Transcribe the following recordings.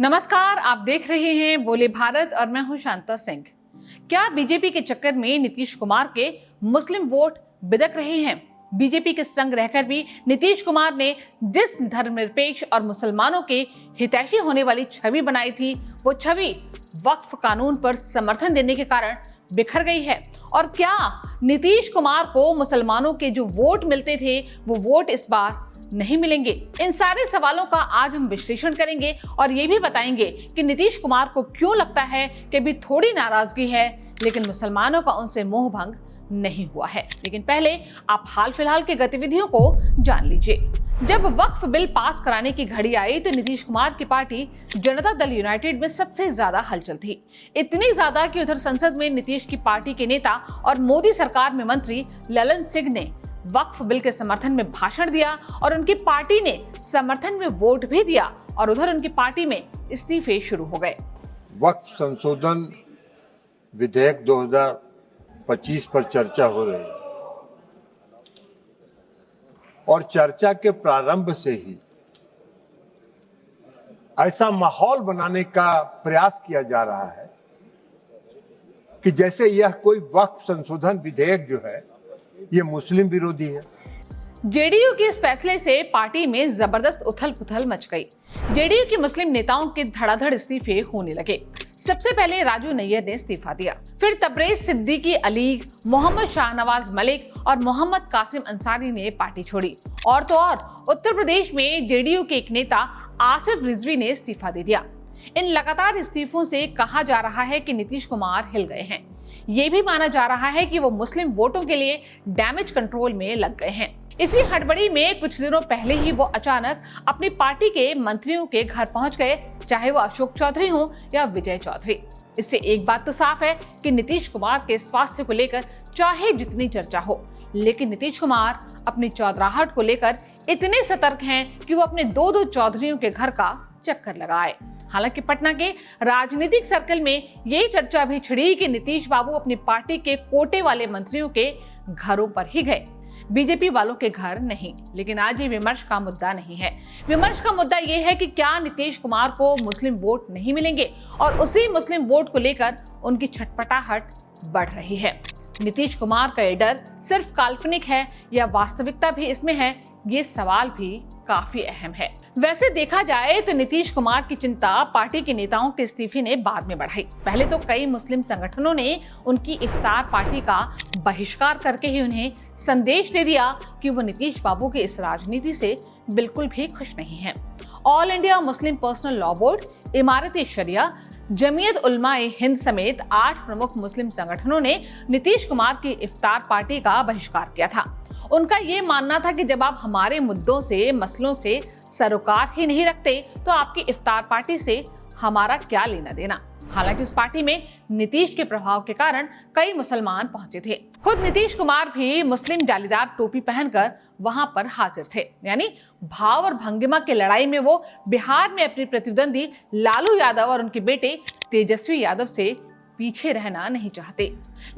नमस्कार, आप देख रहे हैं बोले भारत और मैं हूं शांता सिंह। क्या बीजेपी के चक्कर में नीतीश कुमार के मुस्लिम वोट बिदक रहे हैं? बीजेपी के संग रहकर भी नीतीश कुमार ने जिस धर्मनिरपेक्ष और मुसलमानों के हितैषी होने वाली छवि बनाई थी, वो छवि वक्फ कानून पर समर्थन देने के कारण बिखर गई है। और क्या नीतीश कुमार को मुसलमानों के जो वोट मिलते थे वो वोट इस बार नहीं मिलेंगे? इन सारे सवालों का आज हम विश्लेषण करेंगे और ये भी बताएंगे कि नीतीश कुमार को क्यों लगता है कि अभी थोड़ी नाराजगी है लेकिन मुसलमानों का उनसे मोह भंग नहीं हुआ है। लेकिन पहले आप हाल फिलहाल की गतिविधियों को जान लीजिए। जब वक्फ बिल पास कराने की घड़ी आई तो नीतीश कुमार की पार्टी जनता दल यूनाइटेड में सबसे ज्यादा हलचल थी। इतनी ज्यादा कि उधर संसद में नीतीश की पार्टी के नेता और मोदी सरकार में मंत्री ललन सिंह ने वक्फ बिल के समर्थन में भाषण दिया और उनकी पार्टी ने समर्थन में वोट भी दिया और उधर उनकी पार्टी में इस्तीफे शुरू हो गए। वक्फ संशोधन विधेयक 2025 पर चर्चा हो रही है और चर्चा के प्रारंभ से ही ऐसा माहौल बनाने का प्रयास किया जा रहा है कि जैसे यह कोई वक्फ संशोधन विधेयक जो है ये मुस्लिम विरोधी है। जेडीयू के इस फैसले से पार्टी में जबरदस्त उथल-पुथल मच गई। जेडीयू के मुस्लिम नेताओं के धड़ाधड़ इस्तीफे होने लगे। सबसे पहले राजू नैयर ने इस्तीफा दिया, फिर तबरेज सिद्दीकी अली, मोहम्मद शाहनवाज मलिक और मोहम्मद कासिम अंसारी ने पार्टी छोड़ी। और तो और उत्तर प्रदेश में जेडीयू के एक नेता आसिफ रिजवी ने इस्तीफा दे दिया। इन लगातार इस्तीफों से कहा जा रहा है कि नीतीश कुमार हिल गए हैं। ये भी माना जा रहा है कि वो मुस्लिम वोटों के लिए डैमेज कंट्रोल में लग गए हैं। इसी हड़बड़ी में कुछ दिनों पहले ही वो अचानक अपनी पार्टी के मंत्रियों के घर पहुंच गए, चाहे वो अशोक चौधरी हो या विजय चौधरी। इससे एक बात तो साफ है कि नीतीश कुमार के स्वास्थ्य को लेकर चाहे जितनी चर्चा हो, लेकिन नीतीश कुमार अपनी चौधराहट को लेकर इतने सतर्क हैं कि वो अपने दो चौधरियों के घर का चक्कर लगाए। हालांकि पटना के राजनीतिक सर्कल में यही चर्चा भी छिड़ी कि नीतीश बाबू अपनी पार्टी के कोटे वाले मंत्रियों के घरों पर ही गए, बीजेपी वालों के घर नहीं। लेकिन आज ये विमर्श का मुद्दा नहीं है। विमर्श का मुद्दा ये है कि क्या नीतीश कुमार को मुस्लिम वोट नहीं मिलेंगे और उसी मुस्लिम वोट को लेकर उनकी छटपटाहट बढ़ रही है। नीतीश कुमार का ये डर सिर्फ काल्पनिक है या वास्तविकता भी इसमें है, ये सवाल भी काफी अहम है। वैसे देखा जाए तो नीतीश कुमार की चिंता पार्टी के नेताओं के इस्तीफे ने बाद में बढ़ाई। पहले तो कई मुस्लिम संगठनों ने उनकी इफ्तार पार्टी का बहिष्कार करके ही उन्हें संदेश दे दिया कि वो नीतीश बाबू की इस राजनीति से बिल्कुल भी खुश नहीं है। All India Muslim personal law board, इमारत शरिया, जमीयत उलमा-ए हिंद समेत 8 प्रमुख मुस्लिम संगठनों ने नीतीश कुमार की इफ्तार पार्टी का बहिष्कार किया था। उनका ये मानना था कि जब आप हमारे मुद्दों से, मसलों से सरोकार ही नहीं रखते तो आपकी इफ्तार पार्टी से हमारा क्या लेना देना। हालांकि उस पार्टी में नीतीश के प्रभाव के कारण कई मुसलमान पहुंचे थे। खुद नीतीश कुमार भी मुस्लिम जालीदार टोपी पहनकर वहां पर हाजिर थे। यानी भाव और भंगिमा की लड़ाई में वो बिहार में अपने प्रतिद्वंदी लालू यादव और उनके बेटे तेजस्वी यादव से पीछे रहना नहीं चाहते।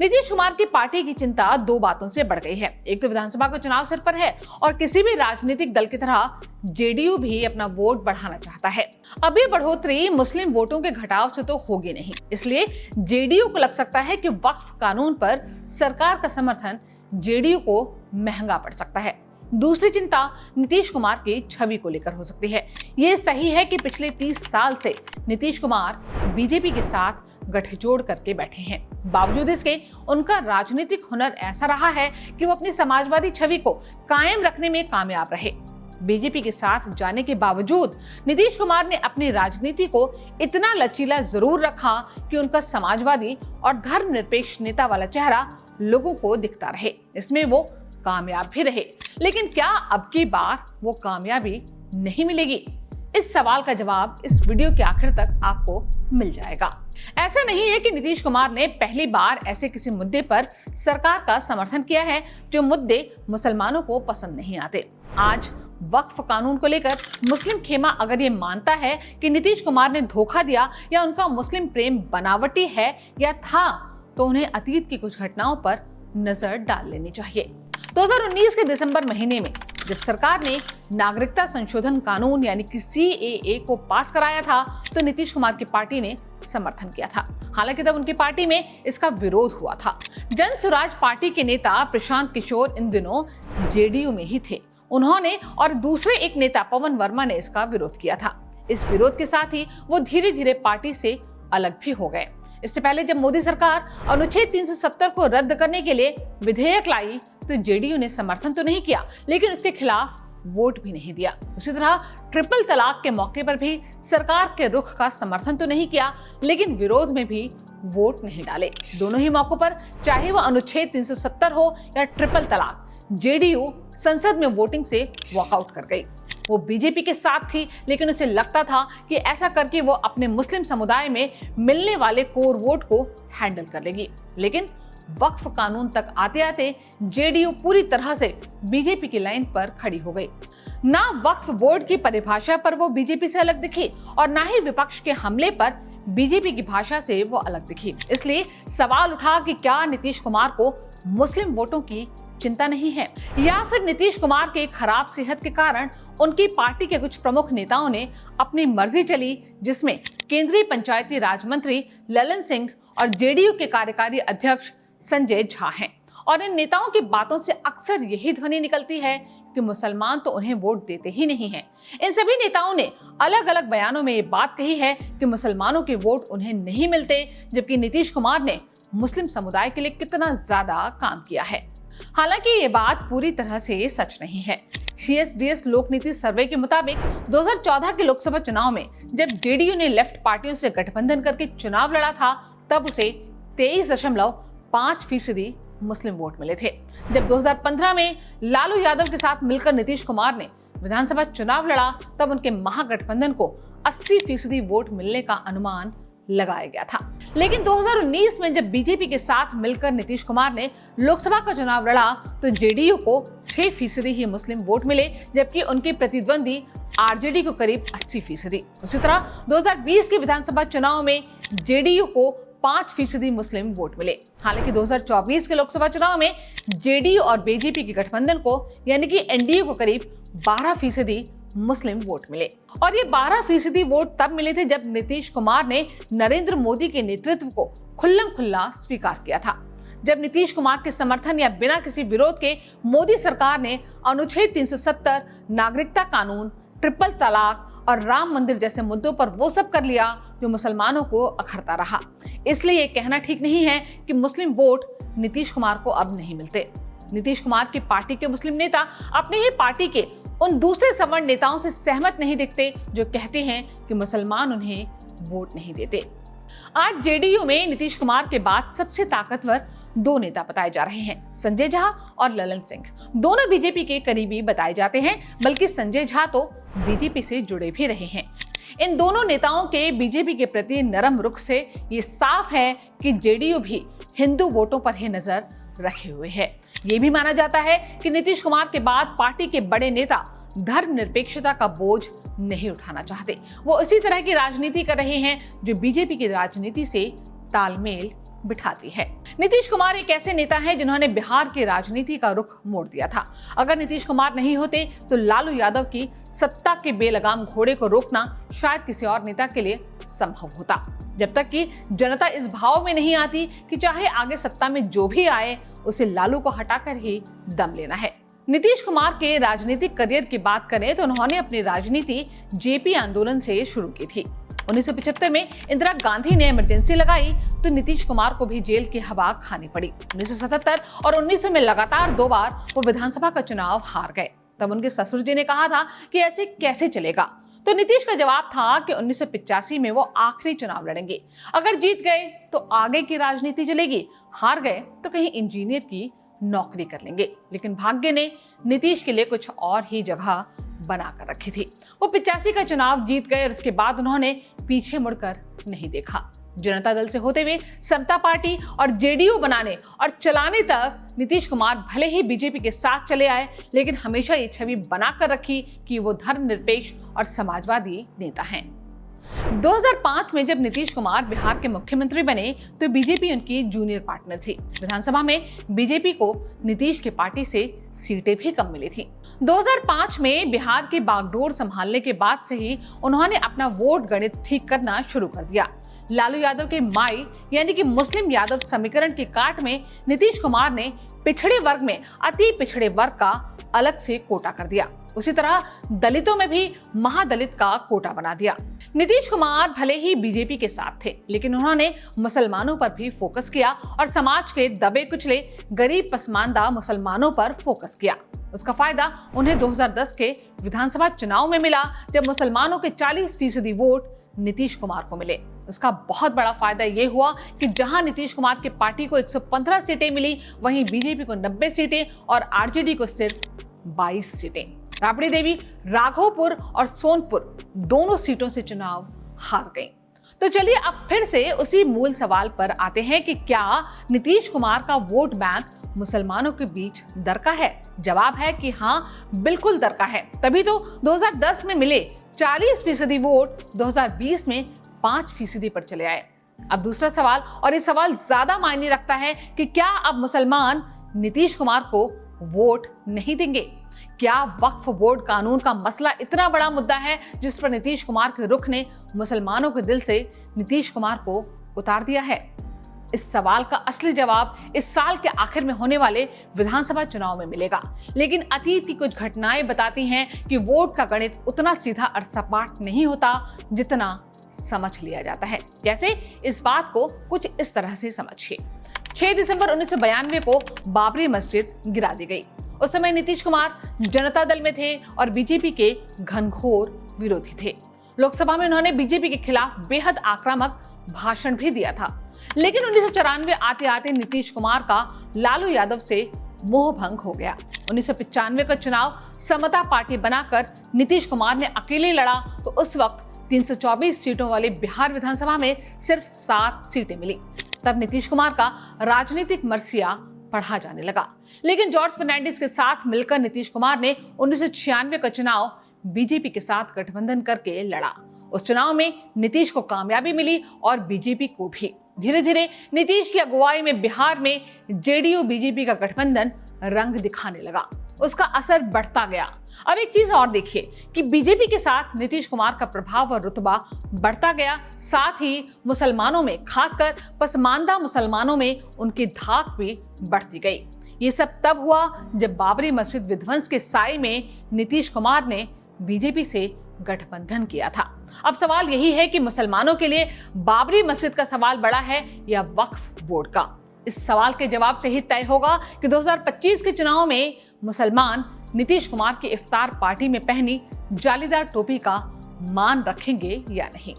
नीतीश कुमार की पार्टी की चिंता दो बातों से बढ़ गई है। एक तो विधानसभा का चुनाव सिर पर है और किसी भी राजनीतिक दल की तरह जेडीयू भी अपना वोट बढ़ाना चाहता है। अब ये बढ़ोतरी मुस्लिम वोटों के घटाव से तो होगी नहीं, इसलिए जेडीयू को लग सकता है कि वक्फ कानून पर सरकार का समर्थन जेडीयू को महंगा पड़ सकता है। दूसरी चिंता नीतीश कुमार की छवि को लेकर हो सकती है। ये सही है कि पिछले 30 साल से नीतीश कुमार बीजेपी के साथ गठजोड़ करके बैठे हैं। बावजूद इसके उनका राजनीतिक हुनर ऐसा रहा है कि वो अपनी समाजवादी छवि को कायम रखने में कामयाब रहे। बीजेपी के साथ जाने के बावजूद नीतीश कुमार ने अपनी राजनीति को इतना लचीला जरूर रखा कि उनका समाजवादी और धर्मनिरपेक्ष नेता वाला चेहरा लोगों को दिखता रहे। इसमें वो कामयाब भी रहे। लेकिन क्या अब की बार वो कामयाबी नहीं मिलेगी? इस सवाल का जवाब इस वीडियो के आखिर तक आपको मिल जाएगा। ऐसा नहीं है कि नीतीश कुमार ने पहली बार ऐसे किसी मुद्दे पर सरकार का समर्थन किया है जो मुद्दे मुसलमानों को पसंद नहीं आते। आज वक्फ कानून को लेकर मुस्लिम खेमा अगर ये मानता है कि नीतीश कुमार ने धोखा दिया या उनका मुस्लिम प्रेम बनावटी है या था, तो उन्हें अतीत की कुछ घटनाओं पर नजर डाल लेनी चाहिए। 2019 के दिसंबर महीने में जब सरकार ने नागरिकता संशोधन कानून यानी कि CAA को पास कराया था तो नीतीश कुमार की पार्टी ने समर्थन किया था। हालांकि तब उनकी पार्टी में इसका विरोध हुआ था। जन स्वराज पार्टी के नेता प्रशांत किशोर इन दिनों JDU में ही थे। उन्होंने और दूसरे एक नेता पवन वर्मा ने इसका विरोध किया था। इस विरोध के साथ ही वो धीरे धीरे पार्टी से अलग भी हो गए। इससे पहले जब मोदी सरकार अनुच्छेद 370 को रद्द करने के लिए विधेयक लाई तो JDU ने समर्थन तो नहीं किया लेकिन उसके खिलाफ वोट भी नहीं दिया। उसी तरह ट्रिपल तलाक के मौके पर भी सरकार के रुख का समर्थन तो नहीं किया लेकिन विरोध में भी वोट नहीं डाले। दोनों ही मौकों पर चाहे वह अनुच्छेद 370 हो या ट्रिपल तलाक, JDU संसद में वोटिंग से वॉकआउट कर गई। वो बीजेपी के साथ थी लेकिन उसे लगता था कि ऐसा करके वो अपने मुस्लिम समुदाय में मिलने वाले कोर वोट को हैंडल कर लेगी। लेकिन वक्फ कानून तक आते आते JDU पूरी तरह से बीजेपी की लाइन पर खड़ी हो गई। ना वक्फ बोर्ड की परिभाषा पर वो बीजेपी से अलग दिखी और ना ही विपक्ष के हमले पर बीजेपी की भाषा से वो अलग दिखी। इसलिए सवाल उठा कि क्या नीतीश कुमार को मुस्लिम वोटों की चिंता नहीं है या फिर नीतीश कुमार के खराब सेहत के कारण उनकी पार्टी के कुछ प्रमुख नेताओं ने अपनी मर्जी चली, जिसमें केंद्रीय पंचायती राज मंत्री ललन सिंह और JDU के कार्यकारी अध्यक्ष संजय झा हैं। और इन नेताओं की बातों से अक्सर यही ध्वनि निकलती है कि मुसलमान तो उन्हें वोट देते ही नहीं हैं। इन सभी नेताओं ने अलग अलग बयानों में ये बात कही है कि मुसलमानों के वोट उन्हें नहीं मिलते, जबकि नीतीश कुमार ने मुस्लिम समुदाय के लिए कितना ज्यादा काम किया है। हालांकि ये बात पूरी तरह से सच नहीं है। CSDS लोक नीति सर्वे के मुताबिक 2014 के लोकसभा चुनाव में जब JDU ने लेफ्ट पार्टियों से गठबंधन करके चुनाव लड़ा था तब उसे 23.5% मुस्लिम वोट मिले थे। जब 2015 में लालू यादव के साथ मिलकर नीतीश कुमार ने विधानसभा चुनाव लड़ा तब उनके महागठबंधन को 80% वोट मिलने का अनुमान लगाया गया था। लेकिन 2019 में जब बीजेपी के साथ मिलकर नीतीश कुमार ने लोकसभा का चुनाव लड़ा तो JDU को 6% ही मुस्लिम वोट मिले, जबकि उनके प्रतिद्वंदी RJD को करीब 80%। उसी तरह 2020 के विधानसभा चुनाव में JDU को 5% मुस्लिम वोट मिले। हालांकि 2024 के लोकसभा चुनाव में JDU और बीजेपी के गठबंधन को यानी कि NDA को करीब 12% मुस्लिम वोट मिले। और ये 12% वोट तब मिले थे जब नीतीश कुमार ने नरेंद्र मोदी के नेतृत्व को खुल्लम खुल्ला स्वीकार किया था। जब नीतीश कुमार के समर्थन या बिना किसी विरोध के मोदी सरकार ने अनुच्छेद 370, नागरिकता कानून, ट्रिपल तलाक और राम मंदिर जैसे मुद्दों पर वो सब कर लिया जो मुसलमानों को अखरता रहा। इसलिए ये कहना ठीक नहीं है कि मुस्लिम वोट नीतीश कुमार को अब नहीं मिलते। नीतीश कुमार की पार्टी के मुस्लिम नेता अपनी ही पार्टी के उन दूसरे सवर्ण नेताओं से सहमत नहीं दिखते जो कहते हैं कि मुसलमान उन्हें वोट नहीं देते। आज JDU में नीतीश कुमार के बाद सबसे ताकतवर 2 नेता बताए जा रहे हैं, संजय झा और ललन सिंह। दोनों बीजेपी के करीबी बताए जाते हैं, बल्कि संजय झा तो बीजेपी से जुड़े भी रहे हैं। इन दोनों नेताओं के बीजेपी के प्रति नरम रुख से ये साफ है कि JDU भी हिंदू वोटों पर ही नजर रखे हुए है। ये भी माना जाता है कि नीतीश कुमार के बाद पार्टी के बड़े नेता धर्मनिरपेक्षता का बोझ नहीं उठाना चाहते। वो इसी तरह की राजनीति कर रहे हैं जो बीजेपी की राजनीति से तालमेल बिठाती है। नीतीश कुमार एक ऐसे नेता हैं जिन्होंने बिहार की राजनीति का रुख मोड़ दिया था। अगर नीतीश कुमार नहीं होते तो लालू यादव की सत्ता के बेलगाम घोड़े को रोकना शायद किसी और नेता के लिए संभव होता, जब तक कि जनता इस भाव में नहीं आती कि चाहे आगे सत्ता में जो भी आए उसे लालू को हटाकर ही दम लेना है। नीतीश कुमार के राजनीतिक करियर की बात करें तो उन्होंने अपनी राजनीति JP आंदोलन से शुरू की थी। 1975 में इंदिरा गांधी ने इमरजेंसी लगाई तो नीतीश कुमार को भी जेल की हवा खानी पड़ी। 1977 और 1900 में लगातार 2 बार वो विधानसभा का चुनाव हार गए। तब उनके ससुर जी ने कहा था कि ऐसे कैसे चलेगा, तो नीतीश का जवाब था कि 1985 में वो आखिरी चुनाव लड़ेंगे। अगर जीत गए तो आगे की राजनीति चलेगी, हार गए तो कहीं इंजीनियर की नौकरी कर लेंगे। लेकिन भाग्य ने नीतीश के लिए कुछ और ही जगह बनाकर रखी थी। वो 85 का चुनाव जीत गए और उसके बाद उन्होंने पीछे मुड़कर नहीं देखा। जनता दल से होते हुए समता पार्टी और JDU बनाने और चलाने तक नीतीश कुमार भले ही बीजेपी के साथ चले आए, लेकिन हमेशा ये छवि बनाकर रखी कि वो धर्मनिरपेक्ष और समाजवादी नेता हैं। 2005 में जब नीतीश कुमार बिहार के मुख्यमंत्री बने तो बीजेपी उनकी जूनियर पार्टनर थी। विधानसभा में बीजेपी को नीतीश की पार्टी से सीटें भी कम मिली थी। 2005 में बिहार की बागडोर संभालने के बाद से ही उन्होंने अपना वोट गणित ठीक करना शुरू कर दिया। लालू यादव के माई यानी कि मुस्लिम यादव समीकरण की काट में नीतीश कुमार ने पिछड़े वर्ग में अति पिछड़े वर्ग का अलग से कोटा कर दिया। उसी तरह दलितों में भी महादलित का कोटा बना दिया। नीतीश कुमार भले ही बीजेपी के साथ थे, लेकिन उन्होंने मुसलमानों पर भी फोकस किया और समाज के दबे कुचले गरीब पसमानदा मुसलमानों पर फोकस किया। उसका फायदा उन्हें 2010 के विधानसभा चुनाव में मिला, जब मुसलमानों के 40% वोट नीतीश कुमार को मिले। उसका बहुत बड़ा फायदा ये हुआ कि जहां नीतीश कुमार की पार्टी को 115 सीटें मिली, वहीं बीजेपी को 90 सीटें और आरजेडी को सिर्फ 22 सीटें। राबड़ी देवी राघोपुर और सोनपुर दोनों सीटों से चुनाव हार गई। तो चलिए अब फिर से उसी मूल सवाल पर आते हैं कि क्या नीतीश कुमार का वोट बैंक मुसलमानों के बीच दरका है? जवाब है कि हाँ, बिल्कुल दरका है। तभी तो 2010 में मिले 40% वोट 2020 में 5% पर चले आए। अब दूसरा सवाल, और ये सवाल ज्यादा मायने रखता है कि क्या अब मुसलमान नीतीश कुमार को वोट नहीं देंगे? क्या वक्फ बोर्ड कानून का मसला इतना बड़ा मुद्दा है जिस पर नीतीश कुमार के रुख ने मुसलमानों के दिल से नीतीश कुमार को उतार दिया है? इस सवाल का असली जवाब इस साल के आखिर में होने वाले विधानसभा चुनाव में मिलेगा। लेकिन अतीत की कुछ घटनाएं बताती हैं कि वोट का गणित उतना सीधा और सपाट नहीं होता जितना समझ लिया जाता है। जैसे इस बात को कुछ इस तरह से समझिए। 6 दिसंबर 1992 को बाबरी मस्जिद गिरा दी गई। उस समय नीतीश कुमार जनता दल में थे और बीजेपी के घनघोर विरोधी थे। लोकसभा में उन्होंने बीजेपी के खिलाफ बेहद आक्रामक भाषण भी दिया था। लेकिन 1994 आते आते नीतीश कुमार का लालू यादव से मोह भंग हो गया। 1995 का चुनाव समता पार्टी बनाकर नीतीश कुमार ने अकेले लड़ा तो उस वक्त 324 सीटों वाले बिहार विधानसभा में सिर्फ 7 सीटें मिली। तब नीतीश कुमार का राजनीतिक मरसिया पढ़ा जाने लगा। लेकिन जॉर्ज फर्नांडिस के साथ मिलकर नीतीश कुमार ने 1996 का चुनाव बीजेपी के साथ गठबंधन करके लड़ा। उस चुनाव में नीतीश को कामयाबी मिली और बीजेपी को भी। धीरे धीरे नीतीश की अगुवाई में बिहार में जेडीयू बीजेपी का गठबंधन रंग दिखाने लगा। उसका असर बढ़ता गया। अब एक चीज और देखिए कि बीजेपी के साथ नीतीश कुमार का प्रभाव और रुतबा बढ़ता गया, साथ ही मुसलमानों में, खासकर पसमानदा मुसलमानों में उनकी धाक भी बढ़ती गई। ये सब तब हुआ जब बाबरी मस्जिद विध्वंस के साए में नीतीश कुमार ने बीजेपी से गठबंधन किया था। अब सवाल यही है कि मुसलमानों के लिए बाबरी मस्जिद का सवाल बड़ा है या वक्फ बोर्ड का? इस सवाल के जवाब से ही तय होगा कि 2025 के चुनाव में मुसलमान नीतीश कुमार की इफ्तार पार्टी में पहनी जालीदार टोपी का मान रखेंगे या नहीं।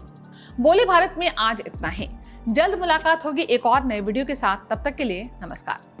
बोले भारत में आज इतना ही। जल्द मुलाकात होगी एक और नए वीडियो के साथ। तब तक के लिए नमस्कार।